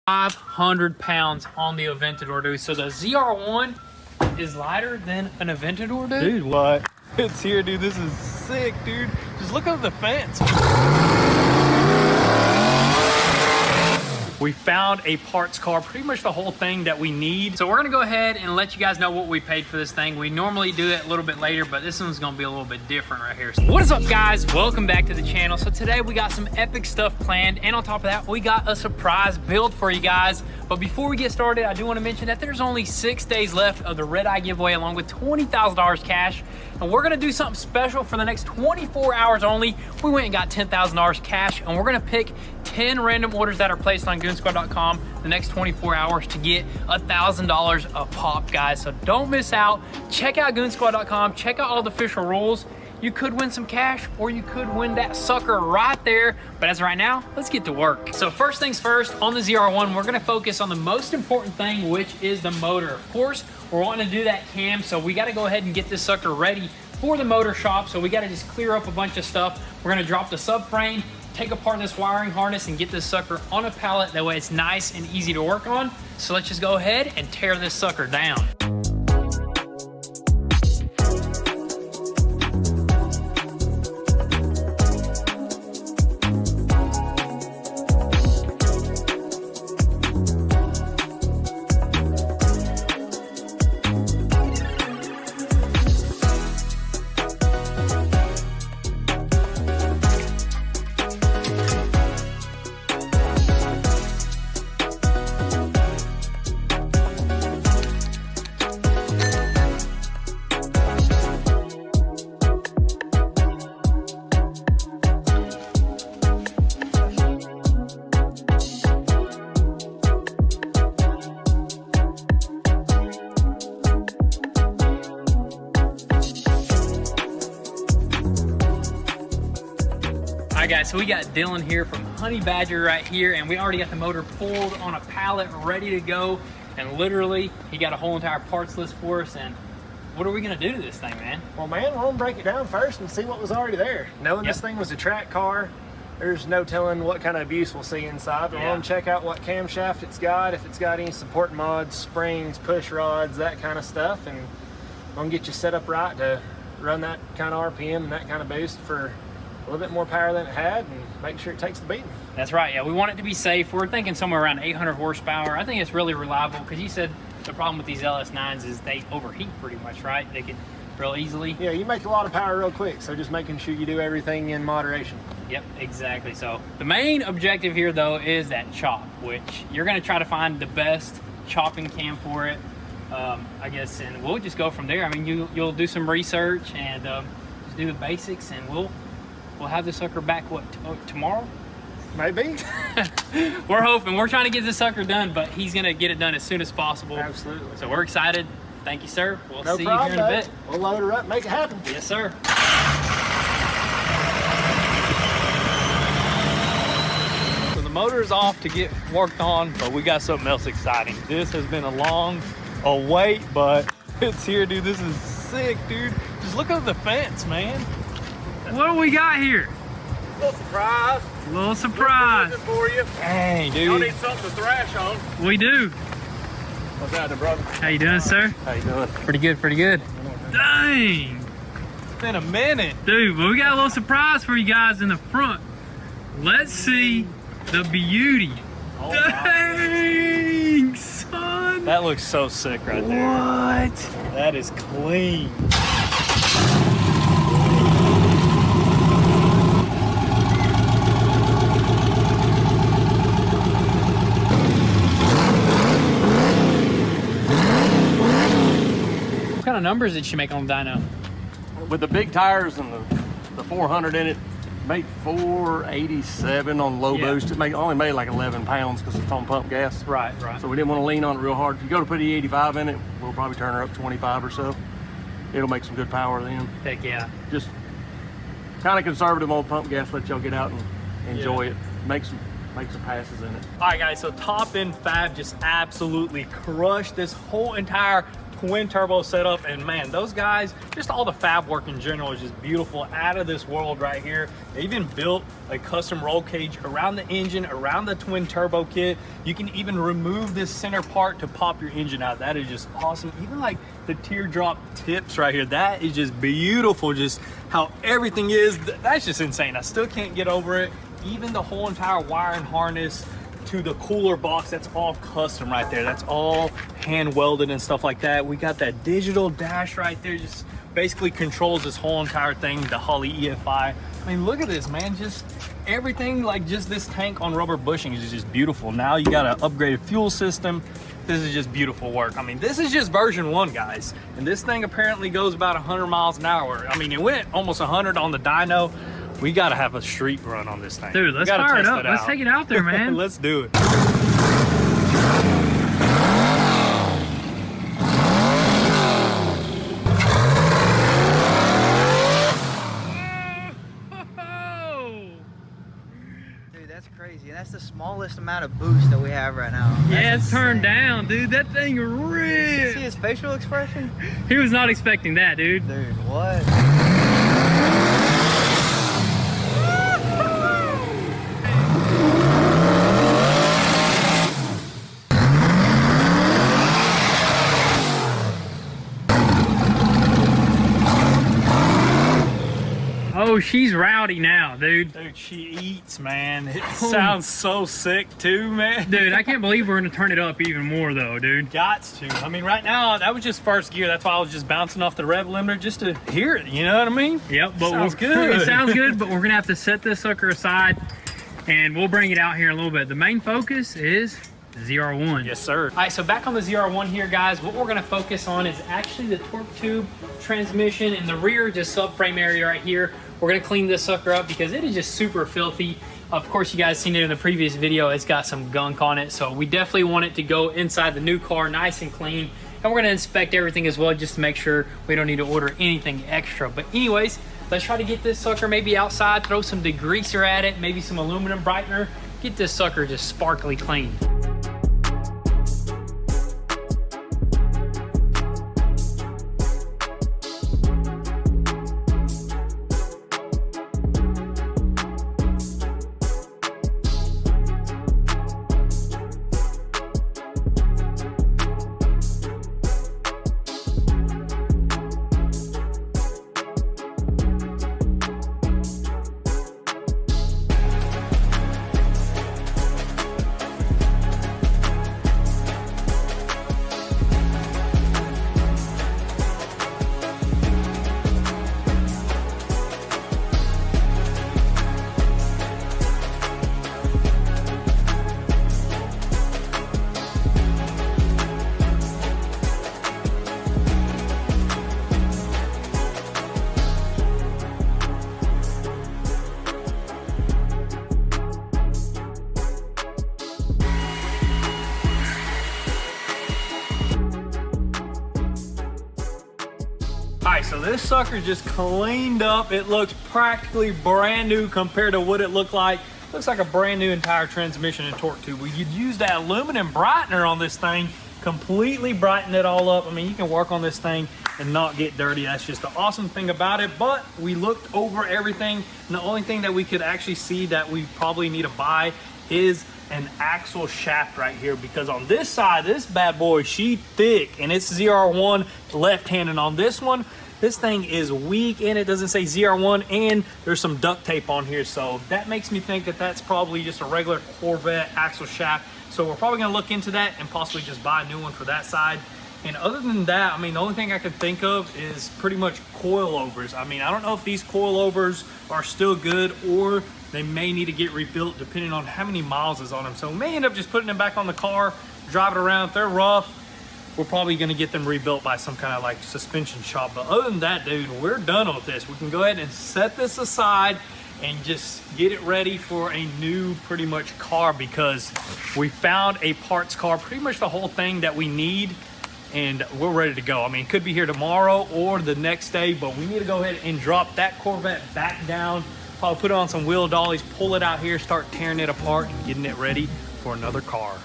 500 pounds on the Aventador, dude. So the ZR1 is lighter than an Aventador, dude. Dude, what? It's here, dude. This is sick, dude. Just look over the fence. We found a parts car, pretty much the whole thing that we need. So we're gonna go ahead and let you guys know what we paid for this thing. We normally do it a little bit later, but this one's gonna be a little bit different right here. So what is up, guys? Welcome back to the channel. So today we got some epic stuff planned, and on top of that, we got a surprise build for you guys. But before we get started, I do want to mention that there's only 6 days left of the red eye giveaway, along with $20,000 cash. And we're gonna do something special for the next 24 hours only. We went and got $10,000 cash, and we're gonna pick 10 random orders that are placed on GOONZQUAD.com the next 24 hours to get $1,000 a pop, guys. So don't miss out. Check out GOONZQUAD.com. Check out all the official rules. You could win some cash, or you could win that sucker right there. But as of right now, let's get to work. So first things first, on the ZR1, we're gonna focus on the most important thing, which is the motor. Of course, we're wanting to do that cam, so we gotta go ahead and get this sucker ready for the motor shop. So we gotta just clear up a bunch of stuff. We're gonna drop the subframe, take apart this wiring harness, and get this sucker on a pallet. That way it's nice and easy to work on. So let's just go ahead and tear this sucker down. All right, guys, so we got Dylan here from Honey Badger right here, and we already got the motor pulled on a pallet, ready to go. And literally, he got a whole entire parts list for us. And what are we gonna do to this thing, man? Well, man, we're gonna break it down first and see what was already there. Knowing this thing was a track car, there's no telling what kind of abuse we'll see inside. But we're gonna check out what camshaft it's got, if it's got any support mods, springs, push rods, that kind of stuff. And we're gonna get you set up right to run that kind of RPM and that kind of boost for a little bit more power than it had, and make sure it takes the beating. That's right, yeah, we want it to be safe. We're thinking somewhere around 800 horsepower. I think it's really reliable, because you said the problem with these LS9s is they overheat pretty much, right? They could real easily. Yeah, you make a lot of power real quick, so just making sure you do everything in moderation. Yep, exactly. So the main objective here, though, is that chop, which you're gonna try to find the best chopping cam for it, I guess, and we'll just go from there. I mean, you'll do some research and just do the basics, and we'll have this sucker back, what, tomorrow? Maybe. We're hoping. We're trying to get this sucker done, but he's gonna get it done as soon as possible. Absolutely. So we're excited. Thank you, sir. We'll see you here in a bit. We'll load her up, make it happen. Yes, sir. So the motor is off to get worked on, but we got something else exciting. This has been a long wait, but it's here, dude. This is sick, dude. Just look over the fence, man. What do we got here? A little surprise. A little surprise. For you. Dang, dude. Y'all need something to thrash on. We do. What's happening, brother? How you doing, sir? How you doing? Pretty good, pretty good. Dang. It's been a minute. Dude, but we got a little surprise for you guys in the front. Let's see the beauty. Oh, dang, son. That looks so sick right there. What? That is clean. What kind of numbers did she make on the dyno? With the big tires and the 400 in it, made 487 on low boost. It only made like 11 pounds because it's on pump gas. Right, right. So we didn't want to lean on it real hard. If you go to put E85 in it, we'll probably turn her up 25 or so. It'll make some good power then. Heck yeah. Just kind of conservative on pump gas, let y'all get out and enjoy it. Make some passes in it. All right, guys, so Top End Fab just absolutely crushed this whole entire twin turbo setup, and man, those guys, just all the fab work in general is just beautiful, out of this world right here. They even built a custom roll cage around the engine, around the twin turbo kit. You can even remove this center part to pop your engine out. That is just awesome. Even like the teardrop tips right here, that is just beautiful. Just how everything is, that's just insane. I still can't get over it. Even the whole entire wiring harness to the cooler box, that's all custom right there. That's all hand welded and stuff like that. We got that digital dash right there, just basically controls this whole entire thing, the Holley EFI. I mean, look at this, man. Just everything, like just this tank on rubber bushing is just beautiful. Now you got an upgraded fuel system. This is just beautiful work. I mean, this is just version 1, guys. And this thing apparently goes about 100 miles an hour. I mean, it went almost 100 on the dyno. We gotta have a street run on this thing. Dude, let's fire it up. Let's take it out there, man. Let's do it. Dude, that's crazy. And that's the smallest amount of boost that we have right now. Yeah, it's turned down, dude. That thing ripped. See his facial expression? He was not expecting that, dude. Dude, what? Oh, she's rowdy now, dude. Dude, she eats, man. It sounds so sick too, man. Dude, I can't believe we're gonna turn it up even more though, dude. Gots to. I mean, right now, that was just first gear. That's why I was just bouncing off the rev limiter just to hear it, you know what I mean? Yep, but sounds good. It sounds good, but we're gonna have to set this sucker aside and we'll bring it out here in a little bit. The main focus is ZR1. Yes, sir. All right, so back on the ZR1 here, guys, what we're gonna focus on is actually the torque tube transmission in the rear, just subframe area right here. We're gonna clean this sucker up because it is just super filthy. Of course, you guys seen it in the previous video. It's got some gunk on it, so we definitely want it to go inside the new car nice and clean. And we're gonna inspect everything as well just to make sure we don't need to order anything extra. But anyways, let's try to get this sucker maybe outside, throw some degreaser at it, maybe some aluminum brightener, get this sucker just sparkly clean. Alright, so this sucker just cleaned up. It looks practically brand new compared to what it looked like. Looks like a brand new entire transmission and torque tube. We could use that aluminum brightener on this thing, completely brighten it all up. I mean, you can work on this thing and not get dirty. That's just the awesome thing about it. But we looked over everything, and the only thing that we could actually see that we probably need to buy is an axle shaft right here, because on this side, this bad boy, she thick, and it's ZR1 left-handed. On this one, this thing is weak, and it doesn't say ZR1, and there's some duct tape on here, so that makes me think that that's probably just a regular Corvette axle shaft. So we're probably gonna look into that and possibly just buy a new one for that side. And other than that, I mean, the only thing I could think of is pretty much coilovers. I mean, I don't know if these coilovers are still good, or they may need to get rebuilt depending on how many miles is on them. So we may end up just putting them back on the car, drive it around. If they're rough, we're probably gonna get them rebuilt by some kind of like suspension shop. But other than that, dude, we're done with this. We can go ahead and set this aside and just get it ready for a new pretty much car, because we found a parts car, pretty much the whole thing that we need, and we're ready to go. I mean, it could be here tomorrow or the next day, but we need to go ahead and drop that Corvette back down, probably put it on some wheel dollies, pull it out here, start tearing it apart and getting it ready for another car.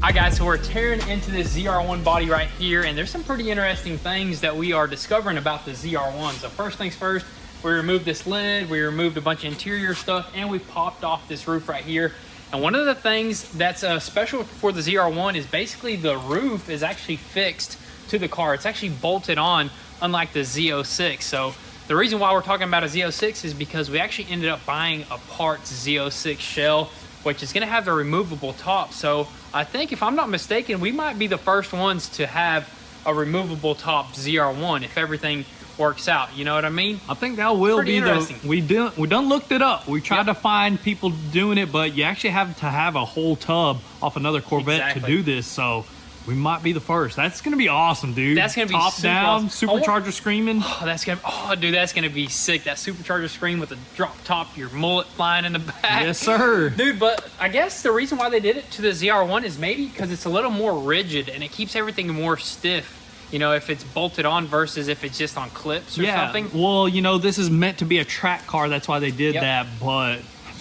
All right guys, so we're tearing into this ZR1 body right here, and there's some pretty interesting things that we are discovering about the ZR1. So first things first, we removed this lid, we removed a bunch of interior stuff, and we popped off this roof right here. And one of the things that's special for the ZR1 is basically the roof is actually fixed to the car. It's actually bolted on, unlike the Z06. So the reason why we're talking about a Z06 is because we actually ended up buying a parts Z06 shell, which is gonna have the removable top. So I think, if I'm not mistaken, we might be the first ones to have a removable top ZR1 if everything works out. You know what I mean? I think that will be the, we done looked it up. We tried to find people doing it, but you actually have to have a whole tub off another Corvette to do this. So we might be the first. That's gonna be awesome, dude. That's gonna be top down, awesome. supercharger screaming. Oh, that's gonna, oh, dude, that's gonna be sick. That supercharger screen with the drop top, your mullet flying in the back. Yes, sir. Dude, but I guess the reason why they did it to the ZR1 is maybe because it's a little more rigid and it keeps everything more stiff. You know, if it's bolted on versus if it's just on clips or something. Well, you know, this is meant to be a track car. That's why they did that. But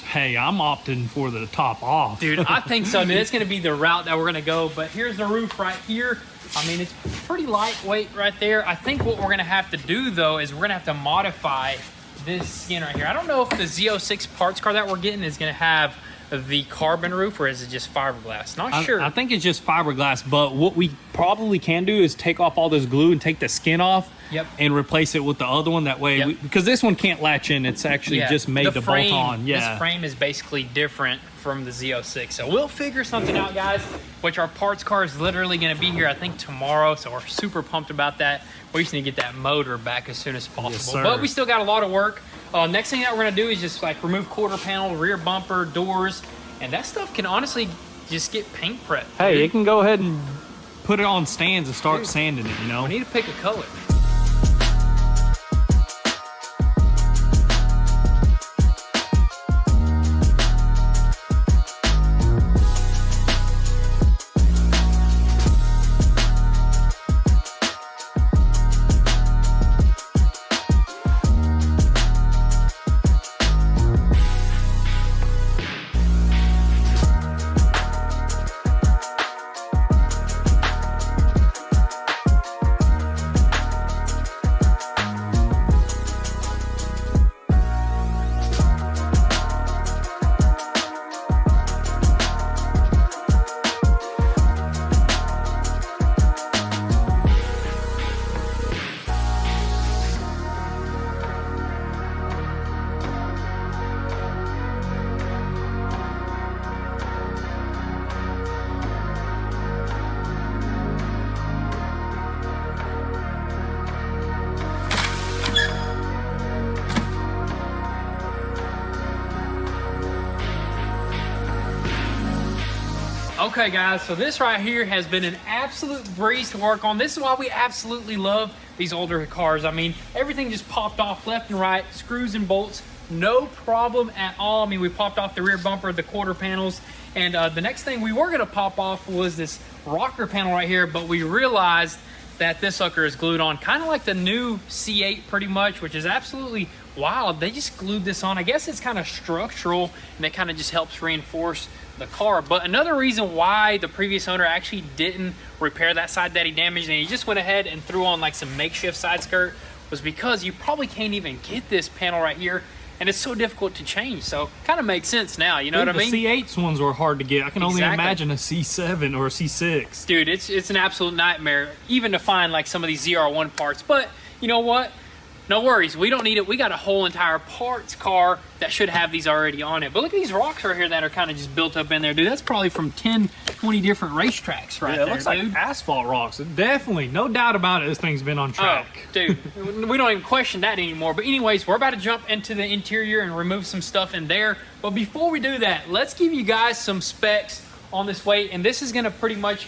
hey, I'm opting for the top off. Dude, I think so. Dude, it's going to be the route that we're going to go. But here's the roof right here. I mean, it's pretty lightweight right there. I think what we're going to have to do, though, is we're going to have to modify this skin right here. I don't know if the Z06 parts car that we're getting is going to have the carbon roof, or is it just fiberglass? Not sure. I think it's just fiberglass, but what we probably can do is take off all this glue and take the skin off and replace it with the other one. That way, because this one can't latch in. It's actually just made to bolt on. This frame is basically different from the Z06. So we'll figure something out, guys, which our parts car is literally going to be here, I think, tomorrow. So we're super pumped about that. We just need to get that motor back as soon as possible. Yes, but we still got a lot of work. Next thing that we're going to do is just like remove quarter panel, rear bumper, doors, and that stuff can honestly just get paint prepped. Hey, you can go ahead and put it on stands and start sanding it, you know? We need to pick a color. Okay guys, so this right here has been an absolute breeze to work on. This is why we absolutely love these older cars. I mean, everything just popped off left and right, screws and bolts, no problem at all. I mean, we popped off the rear bumper, the quarter panels, and the next thing we were gonna pop off was this rocker panel right here, but we realized that this sucker is glued on, kind of like the new C8 pretty much, which is absolutely wild. They just glued this on. I guess it's kind of structural, and it kind of just helps reinforce the car. But another reason why the previous owner actually didn't repair that side that he damaged, and he just went ahead and threw on like some makeshift side skirt, was because you probably can't even get this panel right here, and it's so difficult to change. So kind of makes sense now, you know what I mean? The C8's ones were hard to get. I can only imagine a C7 or a C6. Dude, it's an absolute nightmare even to find like some of these ZR1 parts. But you know what? No worries, we don't need it. We got a whole entire parts car that should have these already on it. But look at these rocks right here that are kind of just built up in there, dude. That's probably from 10, 20 different racetracks right there, it looks like asphalt rocks. Definitely, no doubt about it, this thing's been on track. Oh, dude, we don't even question that anymore. But anyways, we're about to jump into the interior and remove some stuff in there. But before we do that, let's give you guys some specs on this weight. And this is gonna pretty much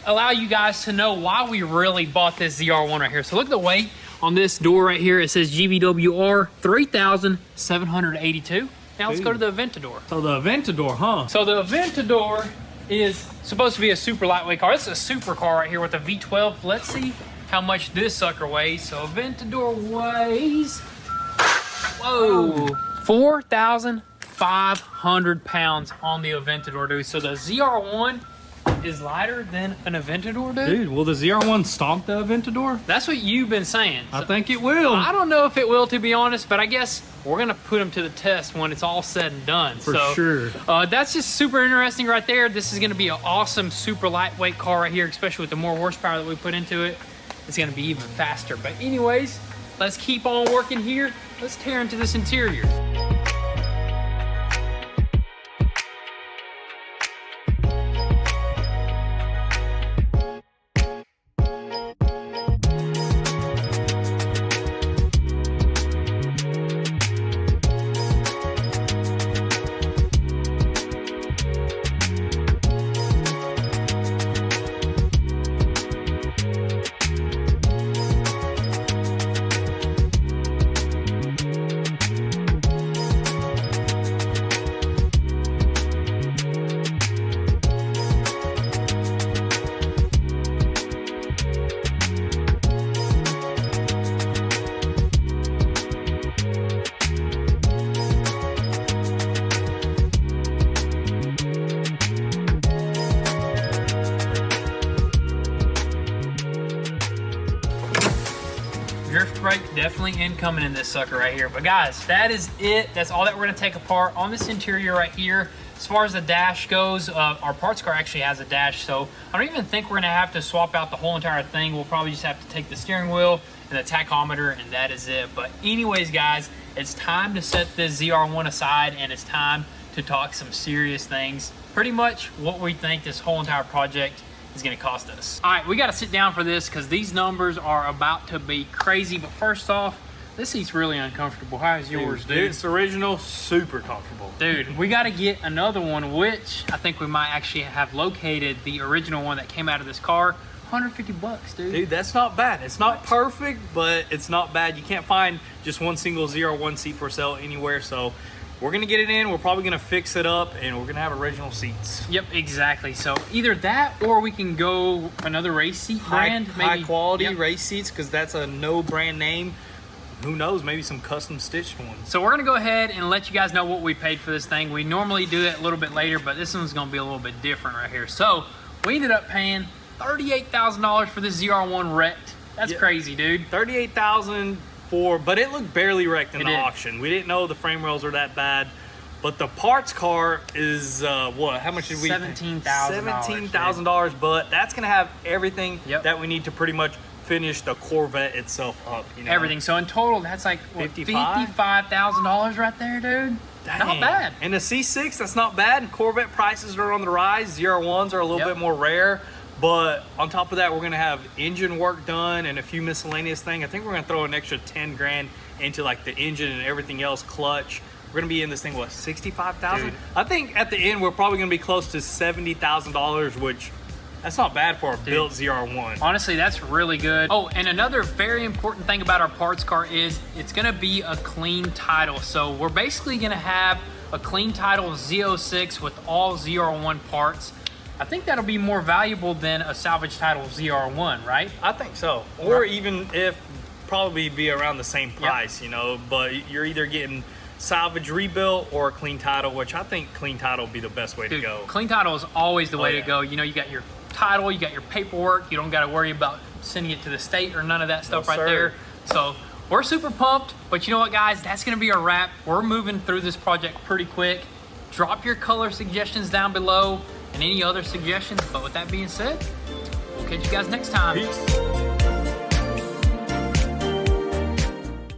allow you guys to know why we really bought this ZR1 right here. So look at the weight on this door right here. It says GVWR 3,782. Now let's go to the Aventador. So the Aventador, huh? So the Aventador is supposed to be a super lightweight car. This is a super car right here with a V12. Let's see how much this sucker weighs. So Aventador weighs, whoa, 4,500 pounds on the Aventador, dude. So the ZR1 is lighter than an Aventador, dude? Dude, will the ZR1 stomp the Aventador? That's what you've been saying. I think it will. I don't know if it will, to be honest, but I guess we're gonna put them to the test when it's all said and done. For sure. That's just super interesting right there. This is gonna be an awesome, super lightweight car right here, especially with the more horsepower that we put into it. It's gonna be even faster. But anyways, let's keep on working here. Let's tear into this interior. Drift brake definitely incoming in this sucker right here. But guys, that is it. That's all that we're gonna take apart on this interior right here. As far as the dash goes, our parts car actually has a dash, so I don't even think we're gonna have to swap out the whole entire thing. We'll probably just have to take the steering wheel and the tachometer, and that is it. But anyways, guys, it's time to set this ZR1 aside, and it's time to talk some serious things. Pretty much what we think this whole entire project is gonna cost us. All right, we gotta sit down for this because these numbers are about to be crazy. But first off, this seat's really uncomfortable. How's yours, dude? It's original, super comfortable. Dude, we gotta get another one, which I think we might actually have located the original one that came out of this car. 150 bucks, dude. Dude, that's not bad. It's not perfect, but it's not bad. You can't find just one single ZR1 seat for sale anywhere, so we're gonna get it in. We're probably gonna fix it up, and we're gonna have original seats. Yep, exactly. So either that, or we can go another race seat brand, high quality Yep. race seats, because that's a no brand name. Who knows, maybe some custom stitched ones. So we're gonna go ahead and let you guys know what we paid for this thing. We normally do it a little bit later, but this one's gonna be a little bit different right here. So we ended up paying $38,000 for this ZR1 wrecked. That's crazy, dude. $38,000 for, but it looked barely wrecked in the did. auction. We didn't know the frame rails were that bad. But the parts car is what? How much did we? $17,000. $17,000. But that's gonna have everything Yep. that we need to pretty much finish the Corvette itself up. You know? Everything. So in total, that's like what, $55,000 right there, dude. Dang. Not bad. And the C6, that's not bad. Corvette prices are on the rise. ZR1s are a little bit more rare. But on top of that, we're gonna have engine work done and a few miscellaneous things. I think we're gonna throw an extra 10 grand into like the engine and everything else, clutch. We're gonna be in this thing, what, 65,000? I think at the end, we're probably gonna be close to $70,000, which that's not bad for a built ZR1. Honestly, that's really good. Oh, and another very important thing about our parts car is it's gonna be a clean title. So we're basically gonna have a clean title Z06 with all ZR1 parts. I think that'll be more valuable than a salvage title ZR1, right? I think so. Or even if probably be around the same price, you know, but you're either getting salvage rebuilt or a clean title, which I think clean title would be the best way to go. Clean title is always the way to go. You know, you got your title, you got your paperwork, you don't got to worry about sending it to the state or none of that stuff there. So we're super pumped, but you know what, guys, that's going to be a wrap. We're moving through this project pretty quick. Drop your color suggestions down below and any other suggestions. But with that being said, we'll catch you guys next time. Peace.